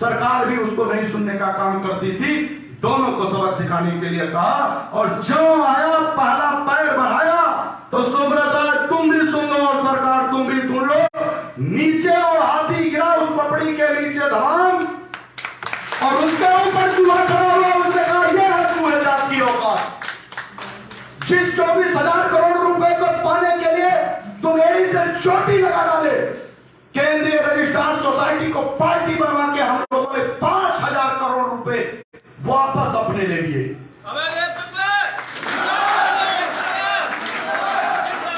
सरकार भी उसको नहीं सुनने का काम करती थी। दोनों को सबक सिखाने के लिए कहा और जो आया पहला पैर बढ़ाया तो सुब्रत राय तुम भी सुन लो और सरकार तुम भी सुन लो। नीचे वो हाथी गिरा उस पपड़ी के नीचे धमाम और उसके ऊपर चूहा खड़ा हुआ। उसने कहा यह है चूहे जात की औकात। जिस 24,000 करोड़ रुपए को पाने के लिए तुम एड़ी से चोटी लगा डाले, केंद्रीय रजिस्ट्रार सोसाइटी को पार्टी बनवा के हम लोगों ने 5,000 करोड़ रुपए वापस अपने ले लिए।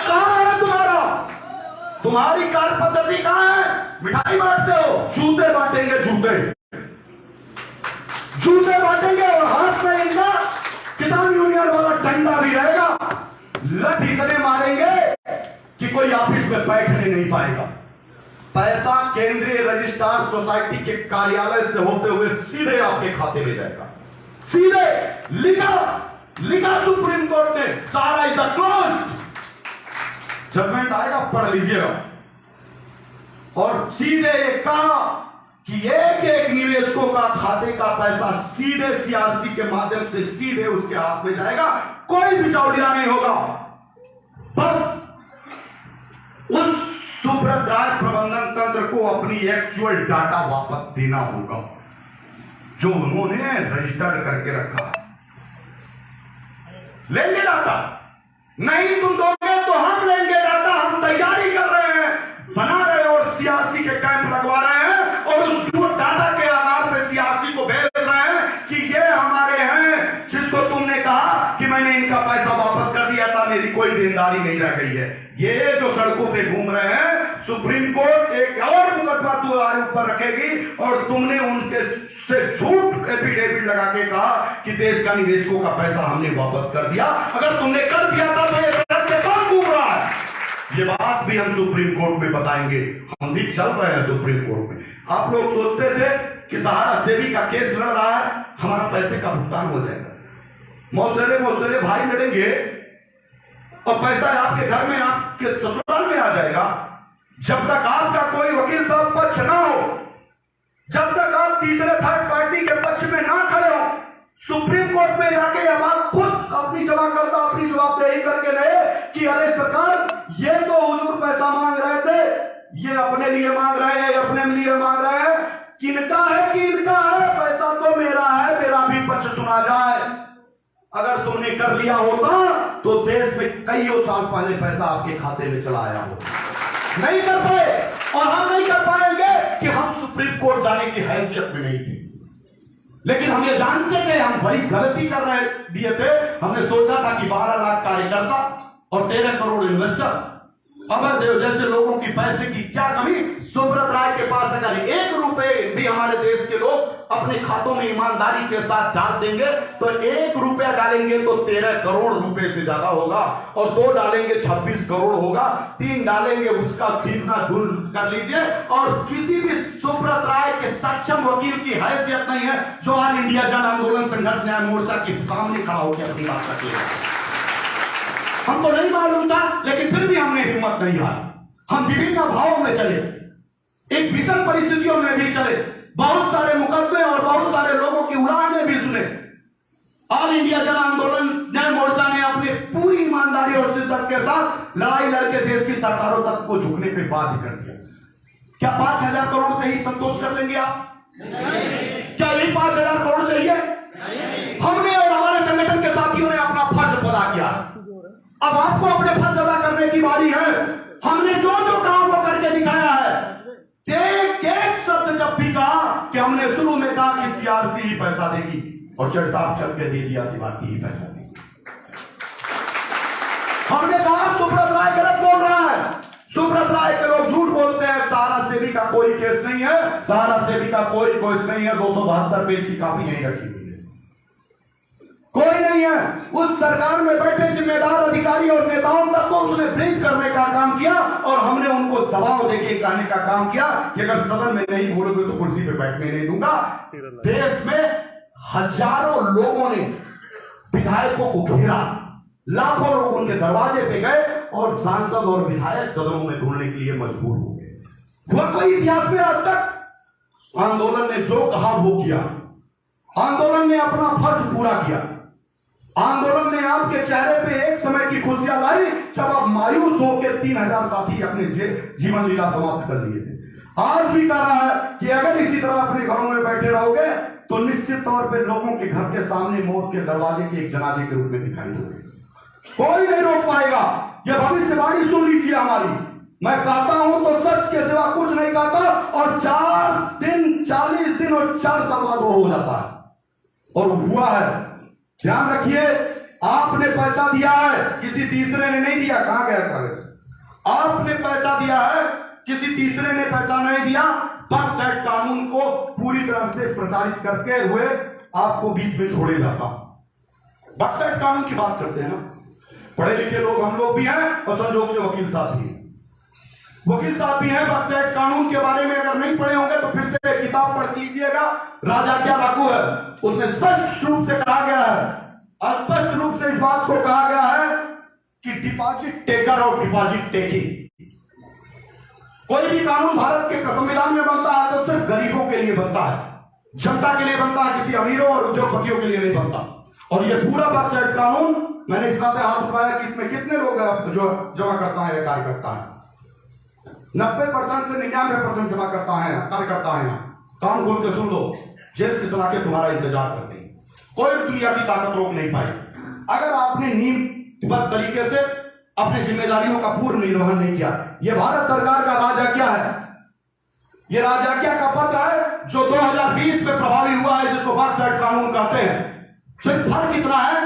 कहां है तुम्हारी कार्य पद्धति कहां है? मिठाई बांटते हो, जूते बांटेंगे, जूते बांटेंगे और हाथ में इनका किसान यूनियन वाला डंडा भी रहेगा। लठ इतने मारेंगे कि कोई ऑफिस में बैठने नहीं पाएगा। पैसा केंद्रीय रजिस्ट्रार सोसाइटी के कार्यालय से होते हुए सीधे आपके खाते में जाएगा। सीधे लिखा सुप्रीम कोर्ट ने, सारा इज क्लोज। जजमेंट आएगा, पढ़ लीजिएगा। और सीधे कहा कि एक एक निवेशकों का खाते का पैसा सीधे सीआरसी के माध्यम से सीधे उसके हाथ में जाएगा। कोई बिचौलिया नहीं होगा। बस उस सुब्रत राय प्रबंधन तंत्र को अपनी एक्चुअल डाटा वापस देना होगा जो उन्होंने रजिस्टर्ड करके रखा। लेंगे डाटा? नहीं तुम दोगे तो हम लेंगे डाटा। हम तैयारी कर रहे हैं, बना रहे हैं और सीआरसी के कैंप लगवा रहे हैं और उस डाटा के आधार पर सीआरसी को भेज रहे हैं कि ये हमारे हैं जिसको तुमने कहा कि मैंने इनका पैसा वापस कर दिया था, मेरी कोई देनदारी नहीं रह गई है। ये जो सड़कों पे घूम रहे हैं, सुप्रीम कोर्ट एक और मुकदमा तुम्हारे ऊपर रखेगी और तुमने उनके से झूठ एफिडेविट लगा के कहा कि देश का निवेशकों का पैसा हमने वापस कर दिया। अगर तुमने कर दिया था तो ये सड़क पे कौन घूम रहा है? ये बात भी हम सुप्रीम कोर्ट में बताएंगे। हम भी चल रहे हैं सुप्रीम कोर्ट में। आप लोग सोचते थे कि सहारा सेवी का केस लड़ रहा है, हमारा पैसे का भुगतान हो जाएगा, मौसेरे भाई लड़ेंगे और पैसा आपके घर में, आपके ससुराल में आ जाएगा। जब तक आपका कोई वकील साहब पक्ष ना हो, जब तक आप तीसरे थर्ड पार्टी के पक्ष में ना खड़े हो, सुप्रीम कोर्ट में जाके अब आप खुद अपनी जमाकर्ता अपनी जवाबदेही करके रहे कि अरे सरकार ये तो हुजूर पैसा मांग रहे थे, ये अपने लिए मांग रहे हैं, अपने लिए मांग रहे हैं, किनका है कि इनका है? पैसा तो मेरा है, मेरा भी पक्ष सुना जाए। अगर तुमने कर लिया होता तो देश में कईयों साल पहले पैसा आपके खाते में चला आया होता। नहीं कर पाए और हम नहीं कर पाएंगे कि हम सुप्रीम कोर्ट जाने की हैसियत में नहीं थे। लेकिन हम ये जानते थे हम बड़ी गलती कर रहे दिए थे। हमने सोचा था कि 12 लाख कार्यकर्ता और 13 करोड़ इन्वेस्टर, अमर देव जैसे लोगों की पैसे की क्या कमी। सुब्रत राय के पास अगर 1 रुपए भी हमारे देश के लोग अपने खातों में ईमानदारी के साथ डाल देंगे तो 1 रुपया डालेंगे तो 13 करोड़ रुपए से ज्यादा होगा और 2 डालेंगे 26 करोड़ होगा, 3 डालेंगे उसका खरीदना दूर कर लीजिए। और किसी भी सुब्रत राय के सक्षम वकील की हैसियत नहीं है जो ऑल इंडिया जन आंदोलन संघर्ष न्याय मोर्चा के सामने खड़ा होकर अपनी बात रखेगा। हमको नहीं मालूम था लेकिन फिर भी हमने हिम्मत नहीं हारी। हम विभिन्न भावों में चले, एक विषम परिस्थितियों में भी चले, बहुत सारे मुकदमे और बहुत सारे लोगों की उड़ाने भी सुने। ऑल इंडिया जन आंदोलन न्याय मोर्चा ने अपनी पूरी ईमानदारी और शिद्दत के साथ लड़ाई लड़के देश की सरकारों तक को झुकने पे बाध्य कर दिया। क्या 5,000 करोड़ से ही संतोष कर लेंगे आप? क्या यही 5,000 करोड़ चाहिए? हमने और हमारे संगठन के साथियों ने अपना फर्ज अदा किया। अब आपको अपने फर्ज अदा करने की बारी है। हमने जो जो काम वो करके दिखाया है। एक शब्द जब भी कहा कि हमने शुरू में कहा कि सीआरसी ही पैसा देगी और चढ़ताप चल के दे दिया सीआरसी ही पैसा देगी। हमने कहा सुब्रत राय गलत बोल रहा है, सुब्रत राय के लोग झूठ बोलते हैं, सहारा सेवी का कोई केस नहीं है, सहारा सेवी का कोई केस नहीं है। 272 पेज की कॉपी यहीं रखी हुई है, कोई नहीं है। उस सरकार में बैठे जिम्मेदार अधिकारी और नेताओं तक को उसने ब्रीफ करने का काम किया और हमने उनको दबाव देके कहने का काम किया कि अगर सदन में नहीं बोलोगे तो कुर्सी पे बैठने नहीं दूंगा। देश में हजारों लोगों ने विधायकों को घेरा, लाखों लोग उनके दरवाजे पे गए और सांसद और विधायक सदनों में ढूंढने के लिए मजबूर हो गए। हुआ कोई इतिहास में आज तक? आंदोलन ने जो कहा वो किया। आंदोलन ने अपना फर्ज पूरा किया। आंदोलन ने आपके चेहरे पे एक समय की खुशियां लाई जब आप मायूस होकर 3000 साथी अपने जीवन लीला समाप्त कर लिए थे। आज भी कह रहा है कि अगर इसी तरह अपने घरों में बैठे रहोगे तो निश्चित तौर पे लोगों के घर के सामने मौत के दरवाजे के एक जनाजे के रूप में दिखाई दोगे। कोई नहीं रोक पाएगा। यह भविष्यवाणी सुन लीजिए हमारी। मैं कहता हूं तो सच के सिवा कुछ नहीं कहता। और 40 दिन और 4 साल बाद वो हो जाता है और हुआ है। ध्यान रखिए, आपने पैसा दिया है, किसी तीसरे ने नहीं दिया। कहां गया कागज? आपने पैसा दिया है, किसी तीसरे ने पैसा नहीं दिया। बक्स एक्ट कानून को पूरी तरह से प्रचारित करके हुए आपको बीच में छोड़े जाता। बक्स एक्ट कानून की बात करते हैं ना, पढ़े लिखे लोग हम लोग भी हैं और संजोग से वकील साहब भी हैं। वकील साहब भी हैं। बक्स एक्ट कानून के बारे में अगर नहीं पढ़े होंगे तो फिर से किताब पढ़ लीजिएगा, राजा क्या लागू है। उसमें स्पष्ट रूप से कहा गया है, स्पष्ट रूप से इस बात को कहा गया है कि डिपॉजिट टेकर और डिपॉजिट टेकिंग। कोई भी कानून भारत के संविधान में बनता है तो सिर्फ गरीबों के लिए बनता है, जनता के लिए बनता है, किसी अमीरों और उद्योगपतियों के लिए नहीं बनता। और ये पूरा बक्स एक्ट कानून, मैंने इस बात हाथ उठाया कि इसमें कितने लोग जो जमा करता है या कार्य करता है। 90% से 99% जमा करता है, कार्य करता है। कान खोल के सुन लो, जेल की सलाखें तुम्हारा इंतजार करते हैं। कोई दुनिया की ताकत रोक नहीं पाई अगर आपने नीतिबद्ध तरीके से अपनी जिम्मेदारियों का पूर्ण निर्वहन नहीं किया। यह भारत सरकार का राजआज्ञा है। यह राजआज्ञा का पत्र है जो 2020 में प्रभावी हुआ है, जिसको बक्स एक्ट कानून कहते हैं। सिर्फ फर्क इतना है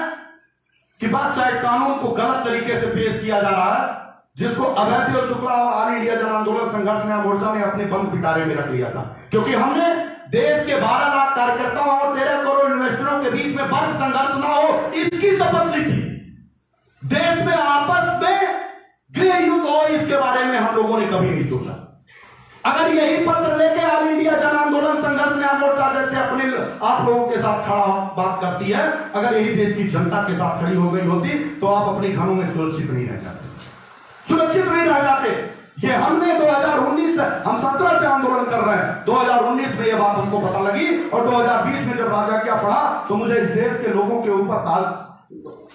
कि बक्स एक्ट कानून को गलत तरीके से पेश किया जा रहा है, जिसको अभय शुक्ला और ऑल इंडिया जन आंदोलन संघर्ष न्याय मोर्चा ने अपने बंद पिटारे में रख लिया था। क्योंकि हमने देश के 12 लाख कार्यकर्ताओं और 13 करोड़ इन्वेस्टरों के बीच में वर्ग संघर्ष ना हो, इसकी शपथ ली थी। देश में आपस में गृह युद्ध हो, इसके बारे में हम लोगों ने कभी नहीं सोचा। अगर यही पत्र लेके ऑल इंडिया जन आंदोलन संघर्ष न्याय मोर्चा जैसे अपने आप लोगों के साथ खड़ा बात करती है, अगर यही देश की जनता के साथ खड़ी हो गई होती तो आप अपने घरों में सुरक्षित नहीं रह जाते, सुरक्षित नहीं रह जाते। ये हमने 2019 हम 17 से आंदोलन कर रहे हैं। 2019 में ये बात हमको पता लगी और 2020 में जब राजआज्ञा पढ़ा तो मुझे देश के लोगों के ऊपर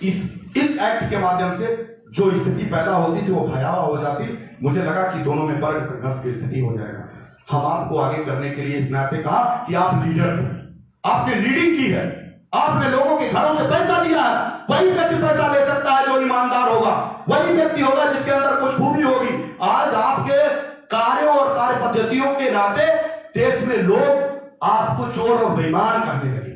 इस एक्ट के माध्यम से जो स्थिति पैदा होती थी वो भयावह हो जाती। मुझे लगा कि दोनों में वर्ग संघर्ष की स्थिति हो जाएगा। हम आपको आगे करने के लिए इस नाते कहा कि आप लीडर थे, आपने लीडिंग की है, आपने लोगों के घरों से पैसा लिया है। वही व्यक्ति पैसा ले सकता है जो ईमानदार होगा, वही व्यक्ति होगा जिसके अंदर कुछ खूबी होगी। आज आपके कार्यों और कार्य पद्धतियों के नाते देश में लोग आपको चोर और बेईमान कहने लगे।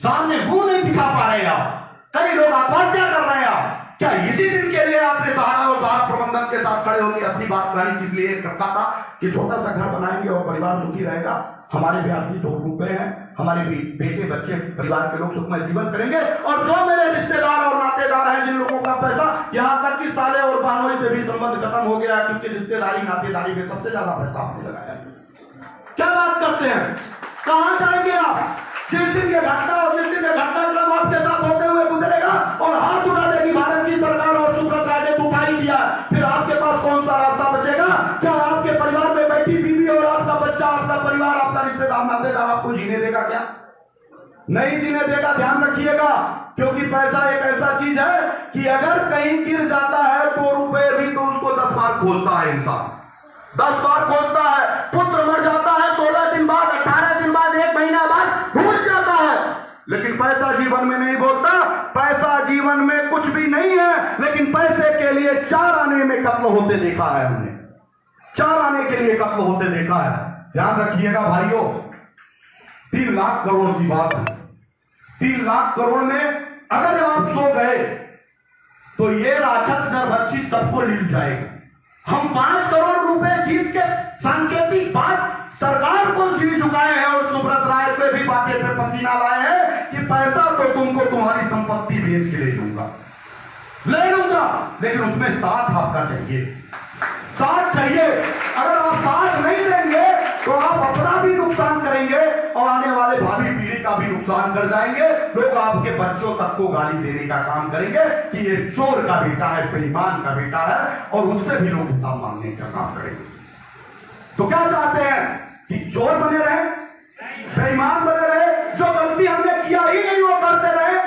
सामने मुंह नहीं दिखा पा रहे आप, कई लोग आत्महत्या कर रहे हैं। क्या इसी दिन के लिए आपने सहारा और सहारा प्रबंधन के साथ खड़े होकर अपनी बात कहने के लिए करता था कि छोटा सा घर बनाएंगे और परिवार सुखी रहेगा, हमारे भी आदमी 2 रुपए हैं, हमारे भी बेटे बच्चे परिवार के लोग सुखमय जीवन करेंगे। और जो मेरे रिश्तेदार और नातेदार हैं, जिन लोगों का पैसा, यहाँ तक कि साले और बहनोई से भी संबंध खत्म हो गया क्योंकि रिश्तेदारी नातेदारी में सबसे ज्यादा पैसा आपने लगाया। क्या बात करते हैं? कहां जाएंगे आप? जिस दिन ये घटना और जिस दिन ये घटनाक्रम आपके साथ होते हुए गुजरेगा और हाथ उठा देगी भारत की सरकार और सुब्रत राय ने उठा ही दिया, फिर आपके पास कौन सा रास्ता बचेगा? क्या आपके परिवार में बैठी बीवी और आपका बच्चा, आपका परिवार, आपका रिश्तेदार नातेदार आपको जीने देगा? क्या नहीं जीने देगा। ध्यान रखिएगा, क्योंकि पैसा एक ऐसा चीज है कि अगर कहीं गिर जाता है 2 रुपए भी तो उसको 10 बार खोजता है इंसान, 10 बार खोजता है। पुत्र मर जाता है 16 दिन बाद, 18 दिन बाद, 1 महीना बाद भूल जाता है, लेकिन पैसा जीवन में नहीं बोलता। पैसा जीवन में कुछ भी नहीं है, लेकिन पैसे के लिए 4 आने में कत्ल होते देखा है हमने, 4 आने के लिए कत्ल होते देखा है। ध्यान रखिएगा भाइयों, 3 लाख करोड़ की बात है। 3 लाख करोड़ में अगर आप सो गए तो ये राक्षस गर्भक्षी सबको मिल जाएगा। हम 5 करोड़ रुपए जीत के सांकेतिक बात सरकार को जीत चुकाए हैं और सुब्रत राय पे भी बातें पे पसीना लाए हैं कि पैसा तो तुमको तुम्हारी संपत्ति बेच के ले लूंगा, लेकिन उसमें साथ आपका चाहिए, साथ चाहिए। अगर आप साथ नहीं देंगे तो आप अपना भी नुकसान करेंगे और आने वाले भावी पीढ़ी का भी नुकसान कर जाएंगे। लोग आपके बच्चों तक को गाली देने का काम करेंगे कि ये चोर का बेटा है, बेईमान का बेटा है, और उससे भी लोग हिसाब मांगने का काम करेंगे। तो क्या चाहते हैं कि चोर बने रहे, बेईमान बने रहे, जो गलती हमने किया ही नहीं वो करते रहे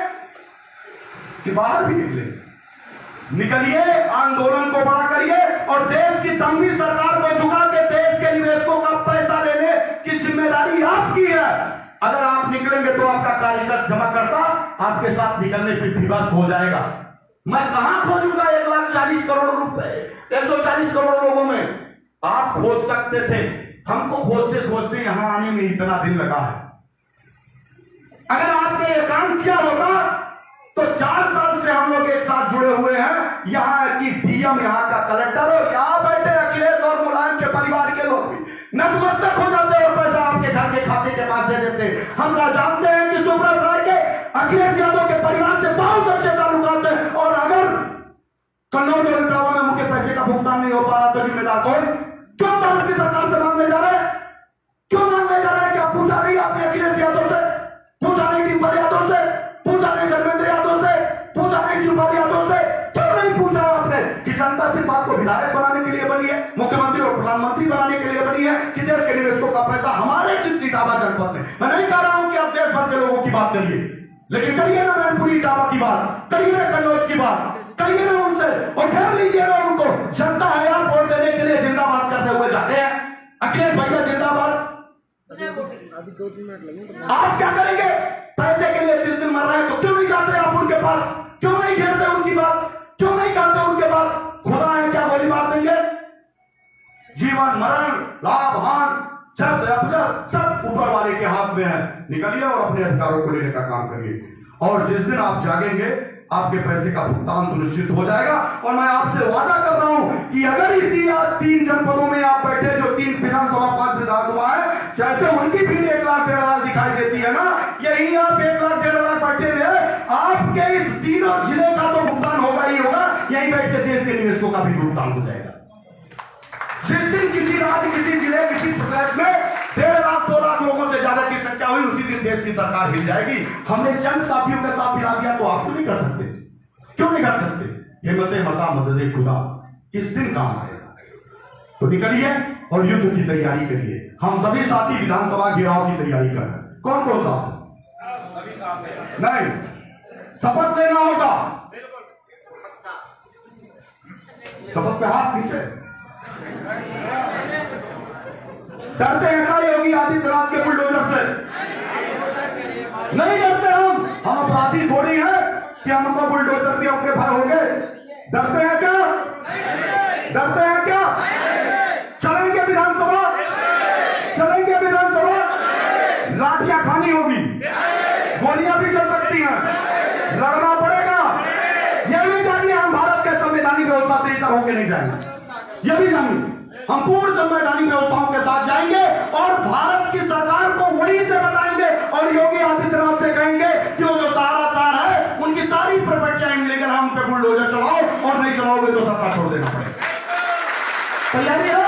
कि बाहर भी निकलिए, आंदोलन को बड़ा करिए और देश की तंगी सरकार को झुका के देश के निवेशकों का पैसा लेने की जिम्मेदारी आपकी है। अगर आप निकलेंगे तो आपका कार्यकर्ता जमा करता आपके साथ निकलने पर विवश हो जाएगा। मैं कहां खोजूंगा 1,40,000 करोड़ रुपए 140 करोड़ लोगों में? आप खोज सकते थे, हमको खोजते खोजते यहां आने में इतना दिन लगा है। अगर आपने ये काम किया होगा तो 4 साल से हम लोग एक साथ जुड़े हुए हैं। यहाँ की डीएम, यहाँ का कलेक्टर और यहाँ बैठे अखिलेश और मुलायम के परिवार के लोग भी नतमस्तक हो जाते और पैसा आपके घर के खाते के पास दे देते। हम जानते हैं कि सुब्रत राय के अखिलेश यादव के परिवार से बहुत अच्छे ताल्लुकात हैं और अगर कन्नौज और इटावा में मुख्य पैसे का भुगतान नहीं हो पा रहा तो जिम्मेदार कौन? क्यों भारत की सरकार से मांगने जा रहे हैं? क्यों मांगने जा रहे हैं? क्या पूछा नहीं आपने अखिलेश यादव से? पूछा नहीं टिम्बर यादव से? पूछा नहीं धर्मेंद्र यादव से? पूछा नहीं शिवपाल यादव से? क्यों नहीं पूछा आपने कि जनता सिर्फ आपको विधायक बनाने के लिए बनी है, मुख्यमंत्री और प्रधानमंत्री बनाने के लिए बनी है कि देश के निवेशकों का पैसा हमारे जिस इटावा जनपद में? मैं नहीं कह रहा हूं कि आप देश भर के लोगों की बात करिए, लेकिन करिए ना मैनपुरी इटावा की बात, करिए ना कन्नौज की बात, करिए ना उनसे और घेर लीजिए ना उनको। जनता है आप वोट देने के लिए जिंदाबाद करते हुए जाते हैं। अखिलेश भैया जिंदाबाद। अभी 2-3 मिनट लगेंगे। आप क्या करेंगे? पैसे के लिए दिन मर रहे हैं तो क्यों नहीं जाते आप उनके पास? क्यों नहीं घेरते उनकी बात? क्यों नहीं करते उनके बात? खुदा है क्या गोली मार देंगे? जीवन मरण, लाभ हान, जब सब ऊपर वाले के हाथ में है। निकलिए और अपने अधिकारों को लेने का काम करिए और जिस दिन आप जागेंगे आपके पैसे का भुगतान सुनिश्चित हो जाएगा। और मैं आपसे वादा कर रहा हूं कि अगर इसी 3 जनपदों में आप बैठे, जो 3 विधानसभा 5 विधानसभा है, जैसे उनकी भीड़ 1,00,000-1,50,000 दिखाई देती है ना, यही आप 1,00,000-1,50,000 बैठे रहे, आपके इस तीनों जिले का तो भुगतान होगा ही होगा, यहीं बैठ के देश के निवेशकों का भी भुगतान हो जाएगा। जिस दिन किसी राज्य, किसी जिले, किसी प्रदेश में 1.5 लाख 2 लाख लोगों से ज्यादा की संख्या हुई, उसी दिन देश की सरकार हिल जाएगी। हमने चंद साथियों के साथ हिला दिया तो आप क्यों नहीं कर सकते? क्यों नहीं कर सकते? हिम्मते मता मददे खुदा किस दिन काम आएगा? तो निकलिए और युद्ध की तैयारी करिए। हम सभी साथी विधानसभा घेराव की तैयारी कर रहे हैं। कौन कौन सा? नहीं, शपथ लेना होगा। शपथ पे हाथ पीछे। डरते हैं क्या योगी आदित्यनाथ के बुलडोजर से? नहीं डरते हम अपराधी थोड़ी है कि हमको बुलडोजर के अपने भय हो गए। डरते हैं क्या? डरते हैं क्या? चलेंगे विधानसभा, चलेंगे विधानसभा, लाठियां खानी होगी, गोलियां भी चल सकती हैं, लड़ना पड़ेगा। यह भी जानिए हम भारत के संवैधानिक व्यवस्था से इधर होके नहीं जाएंगे। यह भी जानिए हम पूर्ण संवैधानिक व्यवस्थाओं के साथ जाएंगे और भारत की सरकार को वहीं से बताएंगे और योगी आदित्यनाथ से कहेंगे कि वो जो सारा सार है उनकी सारी प्रॉपर्टियां लेकर हम पे बुलडोजर चलाओ और नहीं चलाओगे तो सत्ता छोड़ देना पड़ेगा। तैयारी है?